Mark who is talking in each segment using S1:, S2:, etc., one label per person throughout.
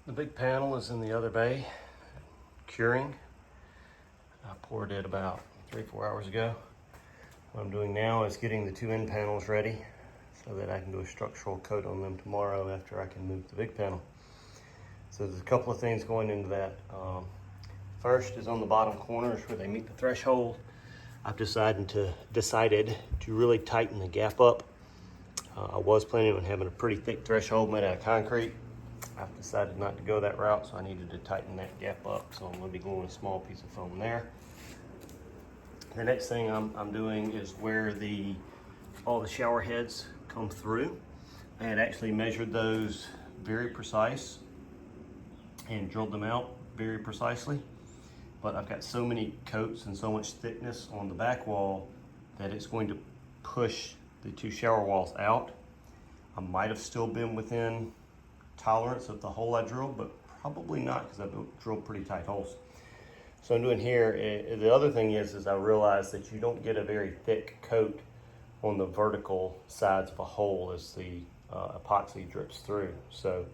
S1: The big panel is in the other bay, curing. I poured it about 3-4 hours ago. What I'm doing now is getting the two end panels ready so that I can do a structural coat on them tomorrow after I can move the big panel. So there's a couple of things going into that. First is on the bottom corners where they meet the threshold. I've decided to really tighten the gap up. I was planning on having a pretty thick threshold made out of concrete. I've decided not to go that route, so I needed to tighten that gap up. So I'm going to be gluing a small piece of foam there. The next thing I'm doing is where all the shower heads come through. I had actually measured those very precise and drilled them out very precisely. But I've got so many coats and so much thickness on the back wall that it's going to push the two shower walls out. I might have still been within tolerance of the hole I drilled, but probably not because I've drilled pretty tight holes. So I'm doing here, the other thing is I realized that you don't get a very thick coat on the vertical sides of a hole as the epoxy drips through. So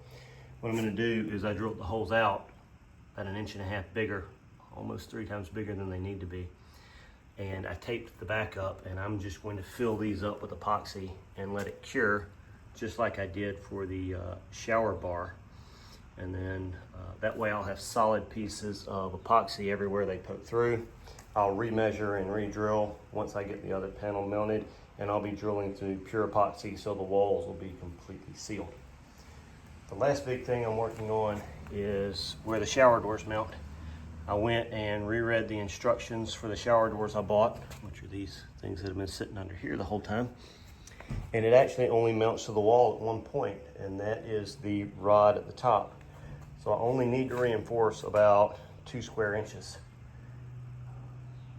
S1: what I'm going to do is I drilled the holes out about 1.5 inches bigger, almost 3 times bigger than they need to be. And I taped the back up, and I'm just going to fill these up with epoxy and let it cure just like I did for the shower bar. And then that way I'll have solid pieces of epoxy everywhere they poke through. I'll remeasure and re-drill once I get the other panel mounted, and I'll be drilling through pure epoxy so the walls will be completely sealed. The last big thing I'm working on is where the shower doors mount. I went and reread the instructions for the shower doors I bought, which are these things that have been sitting under here the whole time. And it actually only mounts to the wall at one point, and that is the rod at the top. So I only need to reinforce about 2 square inches.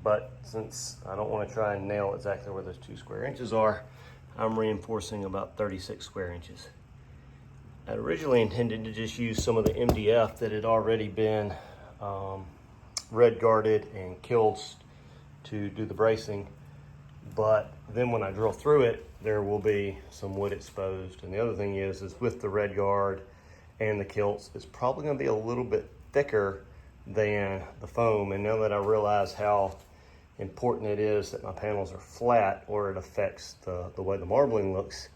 S1: But since I don't want to try and nail exactly where those 2 square inches are, I'm reinforcing about 36 square inches. I originally intended to just use some of the MDF that had already been red guarded and kilts to do the bracing, but then when I drill through it, there will be some wood exposed. And the other thing is with the red guard and the kilts, it's probably going to be a little bit thicker than the foam. And now that I realize how important it is that my panels are flat, or it affects the way the marbling looks,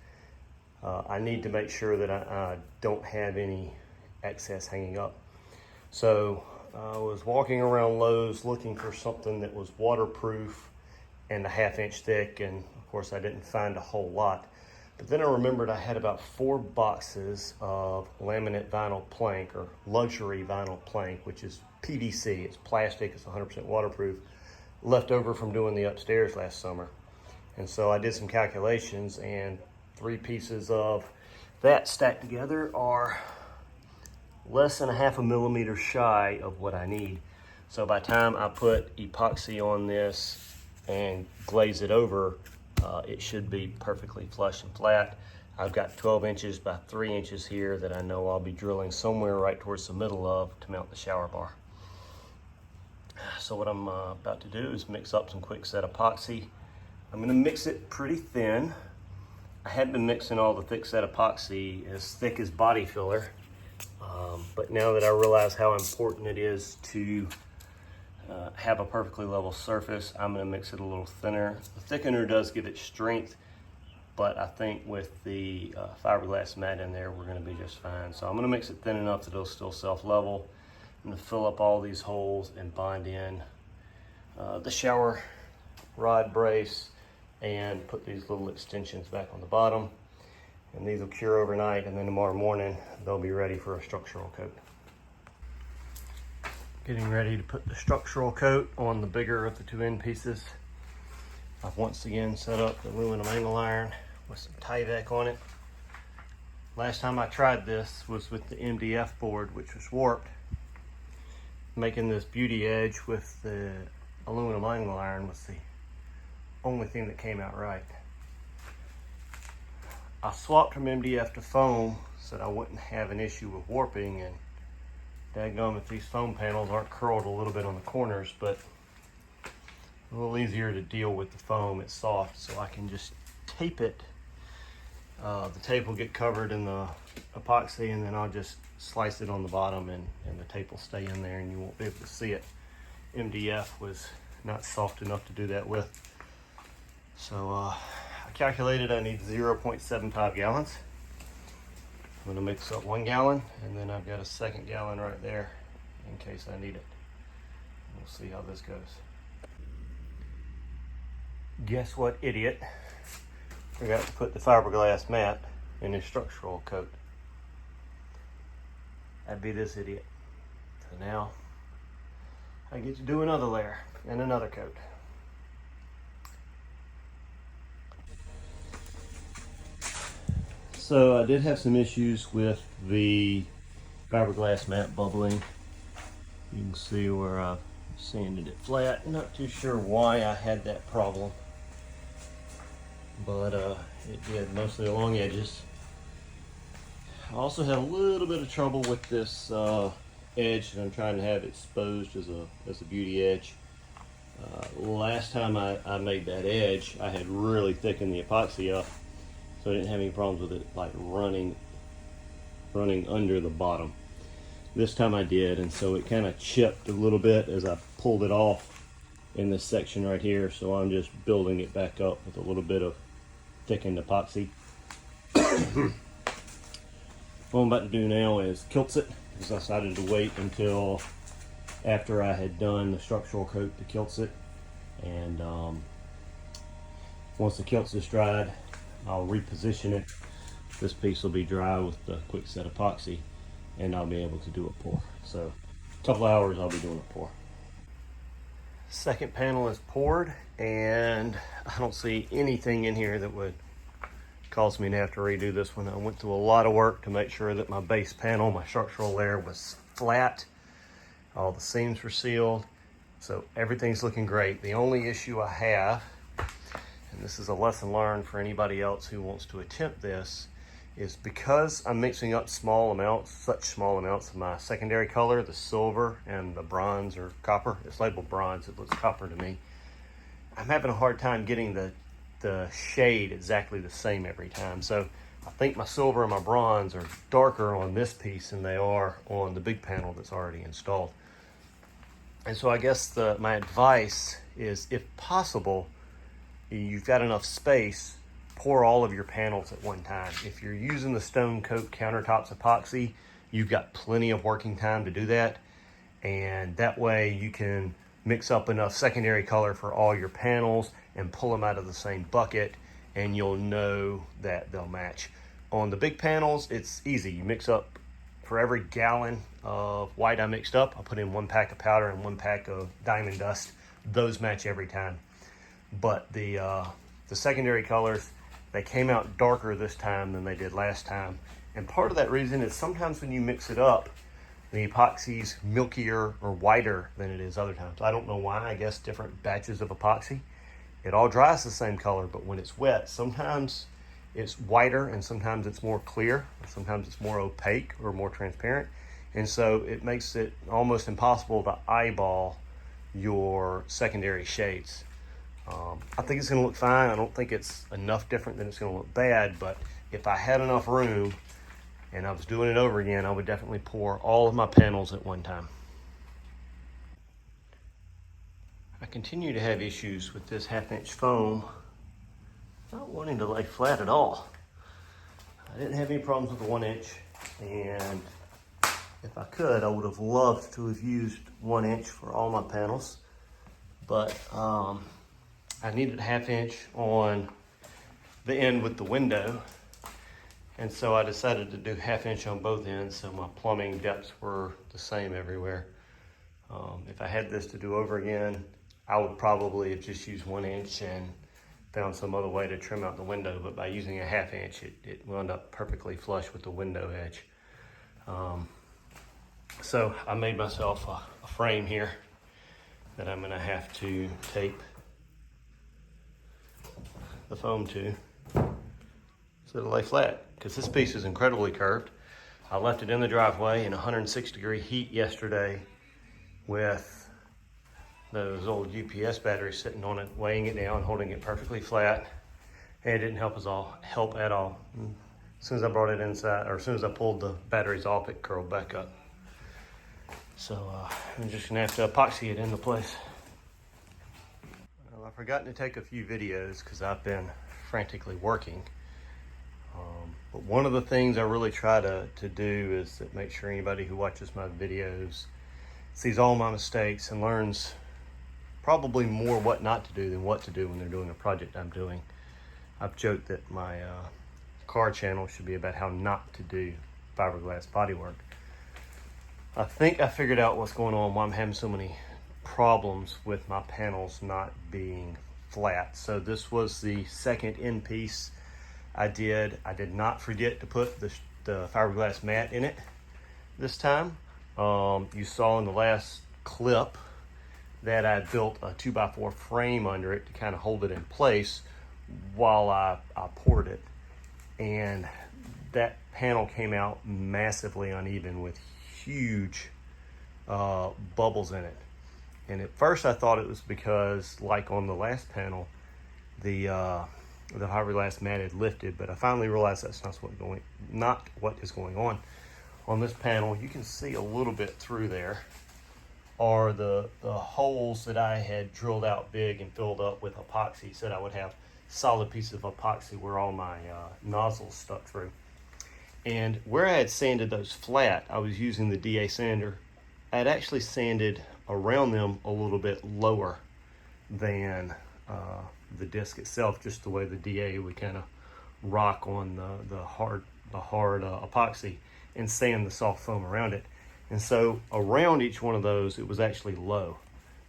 S1: I need to make sure that I don't have any excess hanging up. So I was walking around Lowe's looking for something that was waterproof and 1/2 inch thick, and of course I didn't find a whole lot. But then I remembered I had about 4 boxes of laminate vinyl plank, or luxury vinyl plank, which is PVC. It's plastic, it's 100% waterproof, left over from doing the upstairs last summer. And so I did some calculations, and 3 pieces of that stacked together are less than 1/2 millimeter shy of what I need. So by the time I put epoxy on this and glaze it over, it should be perfectly flush and flat. I've got 12 inches by 3 inches here that I know I'll be drilling somewhere right towards the middle of to mount the shower bar. So what I'm about to do is mix up some quick set epoxy. I'm gonna mix it pretty thin. I had been mixing all the thick set epoxy as thick as body filler. But now that I realize how important it is to have a perfectly level surface, I'm going to mix it a little thinner. The thickener does give it strength, but I think with the fiberglass mat in there, we're going to be just fine. So I'm going to mix it thin enough that it'll still self-level. I'm going to fill up all these holes and bind in the shower rod brace and put these little extensions back on the bottom. And these will cure overnight, and then tomorrow morning they'll be ready for a structural coat. Getting ready to put the structural coat on the bigger of the 2 end pieces. I've once again set up the aluminum angle iron with some Tyvek on it. Last time I tried this was with the MDF board, which was warped. Making this beauty edge with the aluminum angle iron was the only thing that came out right. I swapped from MDF to foam so that I wouldn't have an issue with warping, and daggum if these foam panels aren't curled a little bit on the corners, but a little easier to deal with the foam. It's soft, so I can just tape it. The tape will get covered in the epoxy, and then I'll just slice it on the bottom, and the tape will stay in there and you won't be able to see it. MDF was not soft enough to do that with. So I calculated I need 0.75 gallons. I'm gonna mix up 1 gallon, and then I've got a 2nd gallon right there in case I need it. We'll see how this goes. Guess what, idiot? Forgot to put the fiberglass mat in his structural coat. That'd be this idiot. So now I get to do another layer and another coat. So I did have some issues with the fiberglass mat bubbling. You can see where I've sanded it flat. Not too sure why I had that problem, but it did, mostly along edges. I also had a little bit of trouble with this edge that I'm trying to have exposed as a beauty edge. Last time I made that edge, I had really thickened the epoxy up, so I didn't have any problems with it like running under the bottom. This time I did, and so it kind of chipped a little bit as I pulled it off in this section right here. So I'm just building it back up with a little bit of thickened epoxy. What I'm about to do now is kilts it, because I decided to wait until after I had done the structural coat to kilts it. And once the kilts is dried, I'll reposition it. This piece will be dry with the quick set epoxy, and I'll be able to do a pour. So a couple hours I'll be doing a pour. 2nd panel is poured, and I don't see anything in here that would cause me to have to redo this one. I went through a lot of work to make sure that my base panel, my structural layer, was flat. All the seams were sealed, so everything's looking great. The only issue I have, and this is a lesson learned for anybody else who wants to attempt this, is because I'm mixing up small amounts, such small amounts of my secondary color, the silver and the bronze or copper. It's labeled bronze, it looks copper to me. I'm having a hard time getting the shade exactly the same every time. So I think my silver and my bronze are darker on this piece than they are on the big panel that's already installed. And so I guess my advice is, if possible, you've got enough space, pour all of your panels at one time. If you're using the Stone Coat Countertops epoxy, you've got plenty of working time to do that. And that way you can mix up enough secondary color for all your panels and pull them out of the same bucket, and you'll know that they'll match. On the big panels, it's easy. You mix up, for every gallon of white I mixed up, I put in 1 pack of powder and 1 pack of diamond dust. Those match every time. But the secondary colors, they came out darker this time than they did last time. And part of that reason is sometimes when you mix it up, the epoxy's milkier or whiter than it is other times. I don't know why. I guess different batches of epoxy. It all dries the same color, but when it's wet, sometimes it's whiter and sometimes it's more clear. Sometimes it's more opaque or more transparent. And so it makes it almost impossible to eyeball your secondary shades. I think it's going to look fine. I don't think it's enough different that it's going to look bad, but if I had enough room and I was doing it over again, I would definitely pour all of my panels at one time. I continue to have issues with this 1/2-inch foam not wanting to lay flat at all. I didn't have any problems with the 1 inch, and if I could, I would have loved to have used 1 inch for all my panels, but I needed a 1/2 inch on the end with the window, and so I decided to do 1/2 inch on both ends, so my plumbing depths were the same everywhere. If I had this to do over again, I would probably have just used 1 inch and found some other way to trim out the window, but by using a 1/2 inch, it wound up perfectly flush with the window edge. So I made myself a frame here that I'm gonna have to tape the foam to so it'll lay flat, because this piece is incredibly curved. I left it in the driveway in 106-degree heat yesterday with those old UPS batteries sitting on it, weighing it down, holding it perfectly flat, and it didn't help at all. As soon as I brought it inside, or as soon as I pulled the batteries off, it curled back up. So I'm just gonna have to epoxy it into place. Well, I've forgotten to take a few videos because I've been frantically working. But one of the things I really try to do is to make sure anybody who watches my videos sees all my mistakes and learns probably more what not to do than what to do when they're doing a project I'm doing. I've joked that my car channel should be about how not to do fiberglass bodywork. I think I figured out what's going on, why I'm having so many problems with my panels not being flat. So this was the second end piece I did not forget to put the fiberglass mat in it this time. You saw in the last clip that I built a 2x4 frame under it to kind of hold it in place while I poured it. And that panel came out massively uneven with huge bubbles in it. And at first I thought it was because, like on the last panel, the fiberglass mat had lifted, but I finally realized that's not what is going on. On this panel, you can see a little bit through there are the holes that I had drilled out big and filled up with epoxy, so that I would have solid pieces of epoxy where all my nozzles stuck through. And where I had sanded those flat, I was using the DA sander. I had actually sanded around them a little bit lower than the disc itself, just the way the DA would kind of rock on the hard epoxy and sand the soft foam around it. And so around each one of those, it was actually low.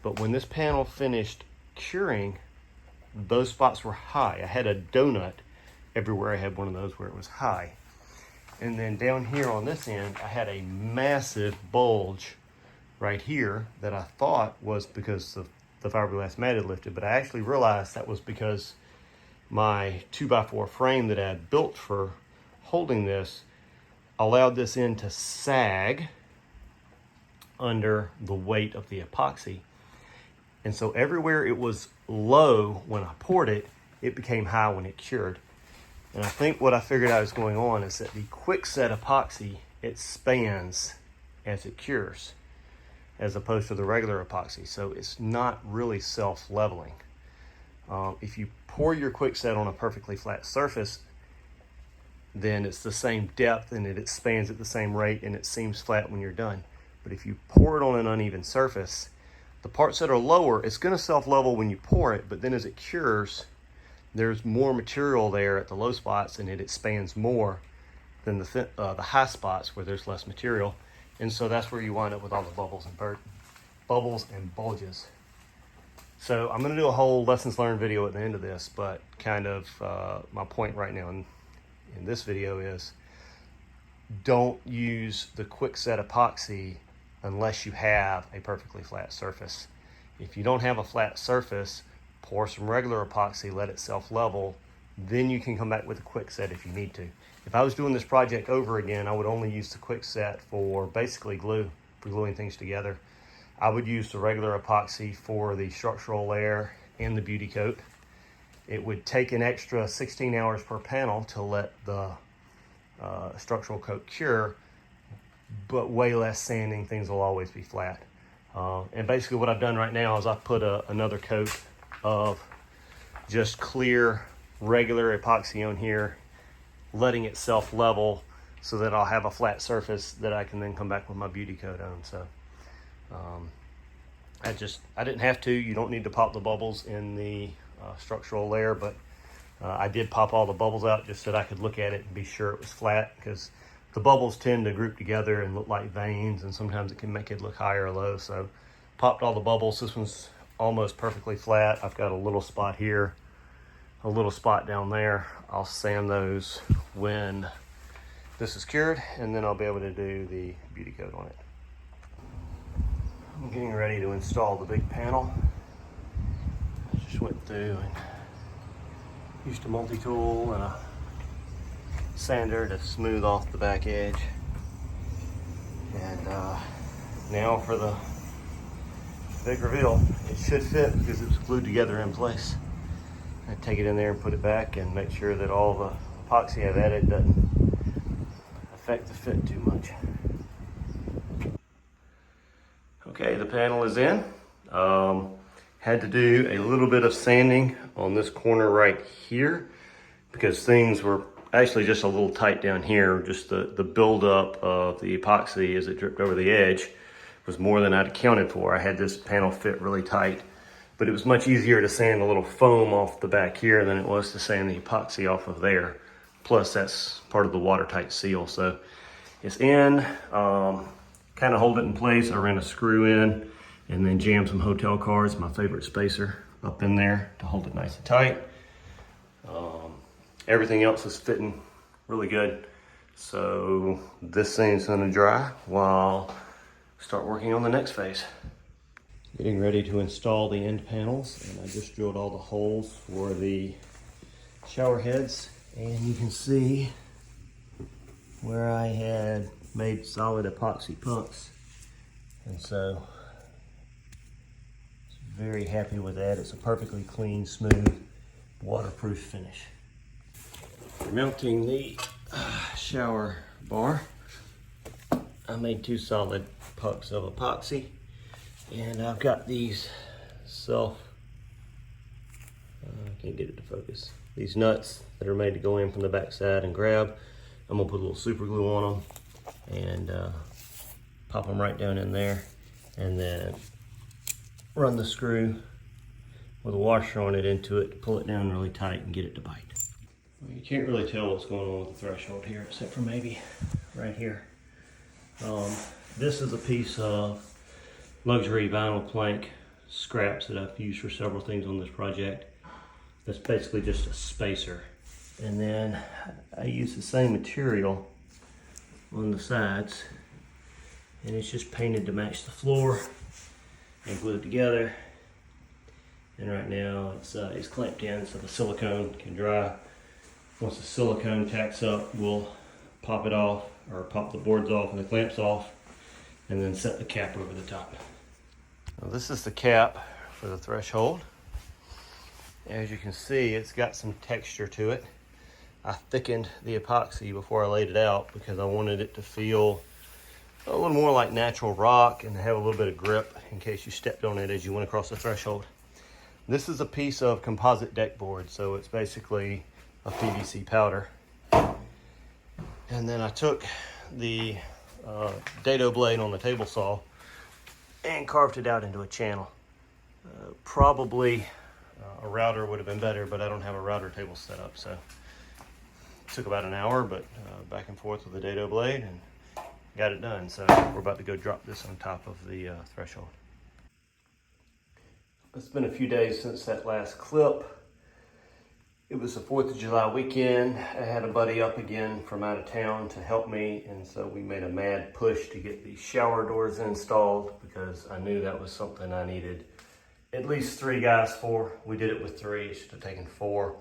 S1: But when this panel finished curing, those spots were high. I had a donut everywhere I had one of those where it was high. And then down here on this end, I had a massive bulge right here that I thought was because the fiberglass mat had lifted, but I actually realized that was because my 2x4 frame that I had built for holding this allowed this end to sag under the weight of the epoxy. And so everywhere it was low when I poured it, it became high when it cured. And I think what I figured out is going on is that the quick set epoxy, it spans as it cures, as opposed to the regular epoxy. So it's not really self-leveling. If you pour your quick set on a perfectly flat surface, then it's the same depth and it expands at the same rate and it seems flat when you're done. But if you pour it on an uneven surface, the parts that are lower, it's going to self-level when you pour it, but then as it cures, there's more material there at the low spots and it expands more than the high spots where there's less material. And so that's where you wind up with all the bubbles and bulges. So I'm going to do a whole lessons learned video at the end of this, but kind of my point right now in this video is don't use the quick set epoxy unless you have a perfectly flat surface. If you don't have a flat surface, pour some regular epoxy, let it self-level, then you can come back with a quick set if you need to. If I was doing this project over again, I would only use the quick set for basically glue, for gluing things together. I would use the regular epoxy for the structural layer and the beauty coat. It would take an extra 16 hours per panel to let the structural coat cure, but way less sanding, things will always be flat. And basically what I've done right now is I've put another coat of just clear regular epoxy on here, letting it self-level so that I'll have a flat surface that I can then come back with my beauty coat on. So I didn't have to. You don't need to pop the bubbles in the structural layer, but I did pop all the bubbles out just so that I could look at it and be sure it was flat, because the bubbles tend to group together and look like veins, and sometimes it can make it look high or low. So popped all the bubbles. This one's almost perfectly flat. I've got a little spot here, a little spot down there. I'll sand those when this is cured, and then I'll be able to do the beauty coat on it. I'm getting ready to install the big panel. I just went through and used a multi-tool and a sander to smooth off the back edge. And now for the big reveal. It should fit because it was glued together in place. I take it in there and put it back and make sure that all the epoxy I've added doesn't affect the fit too much. Okay, the panel is in. Had to do a little bit of sanding on this corner right here because things were actually just a little tight down here. Just the buildup of the epoxy as it dripped over the edge was more than I'd accounted for. I had this panel fit really tight, but it was much easier to sand a little foam off the back here than it was to sand the epoxy off of there. Plus that's part of the watertight seal. So it's in, kind of hold it in place. I ran a screw in and then jammed some hotel cards, my favorite spacer, up in there to hold it nice and tight. Everything else is fitting really good. So this thing's gonna dry while I start working on the next phase. Getting ready to install the end panels, and I just drilled all the holes for the shower heads. And you can see where I had made solid epoxy pumps. And so, very happy with that. It's a perfectly clean, smooth, waterproof finish. Mounting the shower bar, I made 2 solid pucks of epoxy, and I've got these I can't get it to focus, these nuts that are made to go in from the back side and grab. I'm gonna put a little super glue on them and pop them right down in there, and then run the screw with a washer on it into it to pull it down really tight and get it to bite. Well, you can't really tell what's going on with the threshold here, except for maybe right here. This is a piece of luxury vinyl plank scraps that I've used for several things on this project. That's basically just a spacer. And then I use the same material on the sides, and it's just painted to match the floor and glued together. And right now it's clamped in so the silicone can dry. Once the silicone tacks up, we'll pop it off, or pop the boards off and the clamps off, and then set the cap over the top. Now this is the cap for the threshold. As you can see, it's got some texture to it. I thickened the epoxy before I laid it out because I wanted it to feel a little more like natural rock and have a little bit of grip in case you stepped on it as you went across the threshold. This is a piece of composite deck board, so it's basically a PVC powder. And then I took the dado blade on the table saw and carved it out into a channel. Probably a router would have been better, but I don't have a router table set up, so it took about an hour, but back and forth with the dado blade and got it done. So we're about to go drop this on top of the threshold. It's been a few days since that last clip. It was the 4th of July weekend. I had a buddy up again from out of town to help me, and so we made a mad push to get the shower doors installed because I knew that was something I needed at least 3 guys for. We did it with 3, it should have taken 4.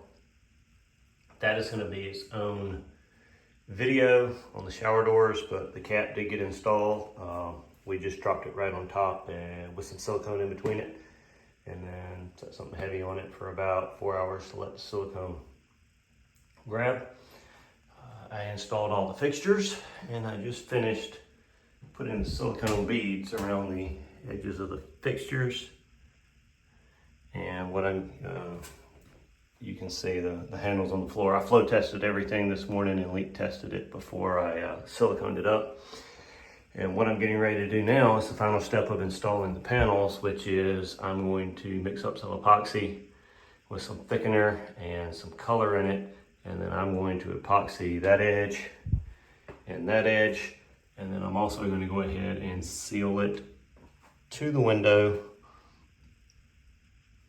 S1: That is gonna be its own video on the shower doors, but the cap did get installed. We just dropped it right on top and with some silicone in between it, and then set something heavy on it for about 4 hours to let the silicone grab. I installed all the fixtures, and I just finished putting the silicone beads around the edges of the fixtures. And what you can see the handles on the floor. I flow tested everything this morning and leak tested it before I siliconed it up. And what I'm getting ready to do now is the final step of installing the panels, which is I'm going to mix up some epoxy with some thickener and some color in it. And then I'm going to epoxy that edge, and then I'm also going to go ahead and seal it to the window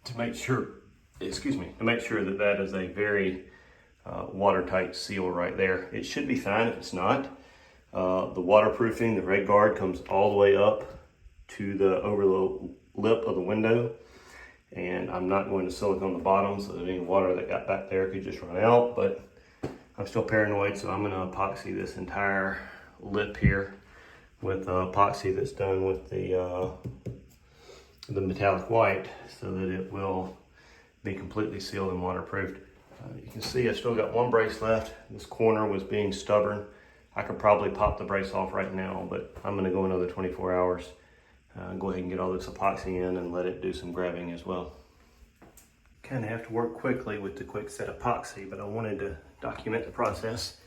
S1: to make sure, that that is a very watertight seal right there. It should be fine if it's not. The waterproofing, the red guard comes all the way up to over the lip of the window, and I'm not going to silicone the bottom so that any water that got back there could just run out, but I'm still paranoid, so I'm going to epoxy this entire lip here with epoxy that's done with the metallic white so that it will be completely sealed and waterproofed. You can see I still got one brace left. This corner was being stubborn. I could probably pop the brace off right now, but I'm gonna go another 24 hours. Go ahead and get all this epoxy in and let it do some grabbing as well. Kind of have to work quickly with the quick set epoxy, but I wanted to document the process.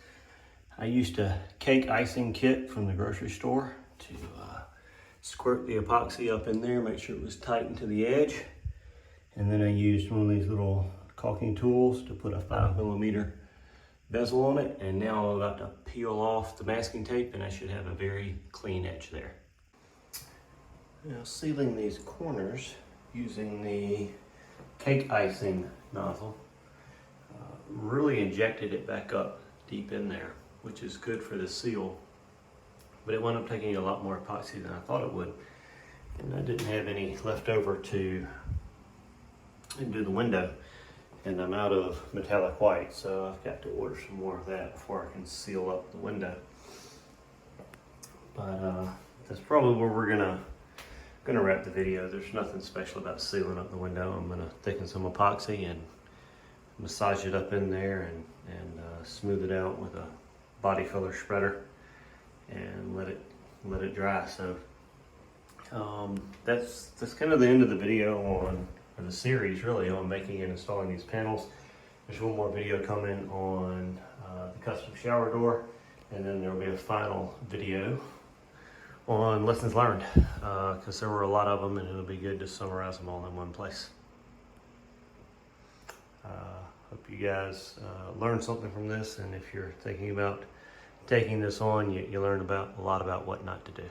S1: I used a cake icing kit from the grocery store to squirt the epoxy up in there, make sure it was tightened to the edge. And then I used one of these little caulking tools to put a 5mm bezel on it. And now I'm about to peel off the masking tape and I should have a very clean edge there. Now sealing these corners using the cake icing nozzle, really injected it back up deep in there, which is good for the seal, but it wound up taking a lot more epoxy than I thought it would. And I didn't have any left over to do the window, and I'm out of metallic white, so I've got to order some more of that before I can seal up the window. But that's probably where we're gonna wrap the video. There's nothing special about sealing up the window. I'm gonna thicken some epoxy and massage it up in there and smooth it out with a body filler spreader and let it dry. So that's kind of the end of the video on, or the series really, on making and installing these panels. There's one more video coming on the custom shower door, and then there will be a final video on lessons learned, because there were a lot of them and it'll be good to summarize them all in one place. Hope you guys learned something from this, and if you're thinking about taking this on, you learn a lot about what not to do.